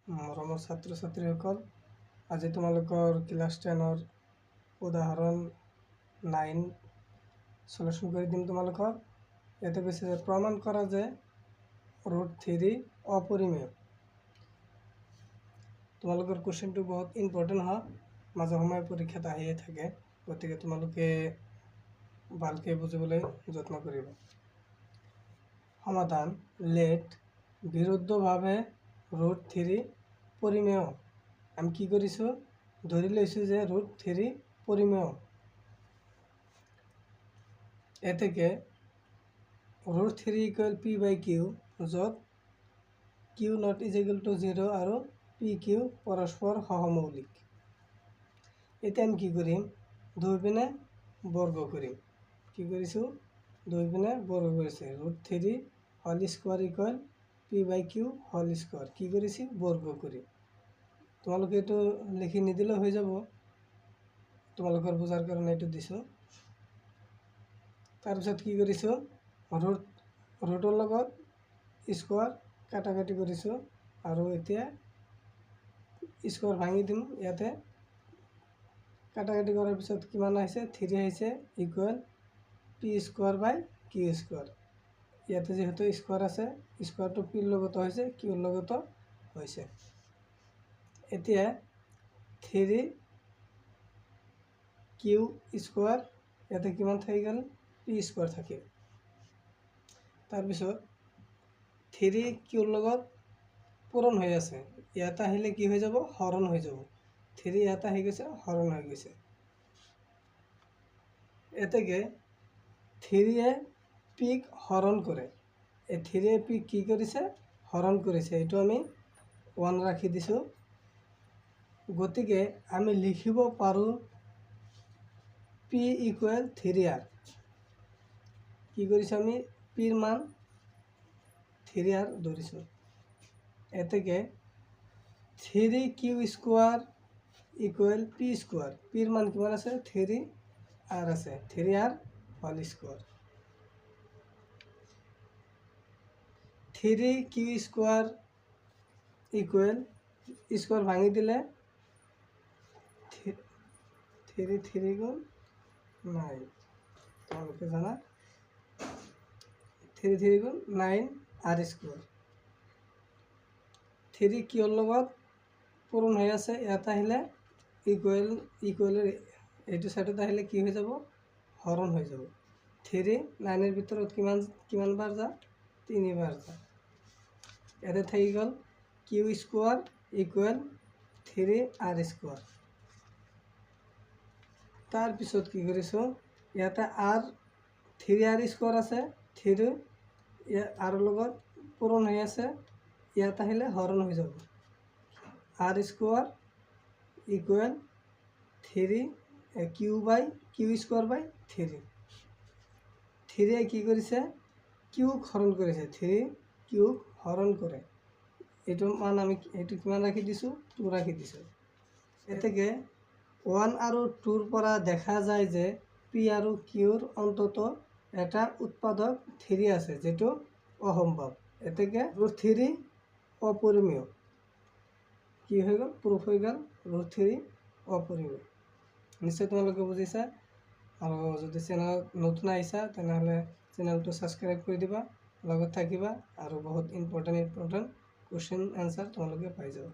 মৰমৰ ছাত্ৰ ছাত্ৰীসকল, আজি তোমালোকৰ ক্লাছ 10ৰ উদাহৰণ 9 সলিউশ্যন কৰি দিম তোমালোকৰ। ইয়াতে কৈছে যে প্ৰমাণ কৰা যে √3 অপৰিমেয়। তোমালোকৰ কুৱেশ্যনটো বহুত ইম্পৰ্টেণ্ট হয়, মাজে সময়ে পৰীক্ষাত আহিয়ে থাকে, গতিকে তোমালোকে ভালকৈ বুজিবলৈ যত্ন কৰিবা। সমাধান: লেট বিৰুদ্ধভাৱে √3 পৰিমেয়। আমি কি কৰিছোঁ, ধৰি লৈছোঁ যে √3 পৰিমেয়। এ থেকে √3 = p/q, য'ত q not is equal to 0 আৰু pq পৰস্পৰ সহমৌলিক। এতিয়া আমি কি কৰিম, দুই পিনে বৰ্গ কৰিম। কি কৰিছোঁ, দুই পিনে বৰ্গ কৰিছে। √3 whole square = p/q whole square. কি কৰিছে, বৰ্গ কৰি। তোমালোকে এইটো লিখি নিদিলেও হৈ যাব, তোমালোকৰ বুজাৰ কাৰণে এইটো দিছোঁ। তাৰপিছত কি কৰিছোঁ, ৰুটৰ লগত স্কোৱাৰ কাটাকাটি কৰিছোঁ, আৰু এতিয়া স্কোৱাৰ ভাঙি দিম। ইয়াতে কাটাকাটি কৰাৰ পিছত কিমান আহিছে, 3 আহিছে, ইকুৱেল p²/q²। ইয়াতে যিহেতু স্কোৱাৰ আছে, স্কোৱাৰটো পিৰ লগতো হৈছে, কিউৰ লগতো হৈছে। এতিয়া 3q², ইয়াতে কিমান থাকি গ'ল, p² থাকিল। তাৰপিছত 3 কিউৰ লগত পূৰণ হৈ আছে, ইয়াত আহিলে কি হৈ যাব, হৰণ হৈ যাব। 3 ইয়াত আহি গৈছে, হৰণ হৈ গৈছে। এতেকে 3-এ পিক হৰণ কৰে। এই 3-এ পিক কি কৰিছে, হৰণ কৰিছে। এইটো আমি 1 ৰাখি দিছোঁ। গতিকে আমি লিখিব পাৰোঁ p = 3r। কি কৰিছোঁ, আমি পিৰ মান 3r ধৰিছোঁ। এতেকে 3q² = p²। পিৰ মান কিমান আছে, 3r আছে, 3r whole square. 3q² = square ভাঙি দিলে 3 3 গুণ 9, তোমালোকে জানা, 3 3 গুণ 9r²। 3 কিউৰ লগত পূৰণ হৈ আছে, ইয়াত আহিলে ইকুৱেলৰ এইটো ছাইডত আহিলে কি হৈ যাব, হৰণ হৈ যাব। 3 9-এৰ ভিতৰত কিমান বাৰ যা, 3 বাৰ যা। ইয়াতে থাকি গ'ল q² = 3r²। তাৰপিছত কি কৰিছোঁ, ইয়াতে 3r² আছে, 3 r লগত পূৰণ হৈ আছে, ইয়াত আহিলে হৰণ হৈ যাব। r² = 3q²/3। 3-এ কি কৰিছে, কিউক হৰণ কৰিছে, 3 কিউক হৰণ কৰে। এইটো মান আমি এইটো কিমান ৰাখি দিছোঁ, 2 ৰাখি দিছোঁ। এতেকে 1 আৰু 2-ৰ পৰা দেখা যায় যে p আৰু qৰ অন্ততঃ এটা উৎপাদক 3 আছে, যেটো অসম্ভৱ। এতেকে √3 অপৰিমেয়। কি হৈ গ'ল, প্ৰুফ হৈ গ'ল √3 অপৰিমেয়। নিশ্চয় তোমালোকে বুজিছা, আৰু যদি চেনেলত নতুন আহিছা তেনেহ'লে চেনেলটো ছাবস্ক্ৰাইব কৰি দিবা, লগত থাকিবা, আৰু বহুত ইম্পৰ্টেণ্ট কুৱেশ্যন এনচাৰ তোমালোকে পাই যাবা।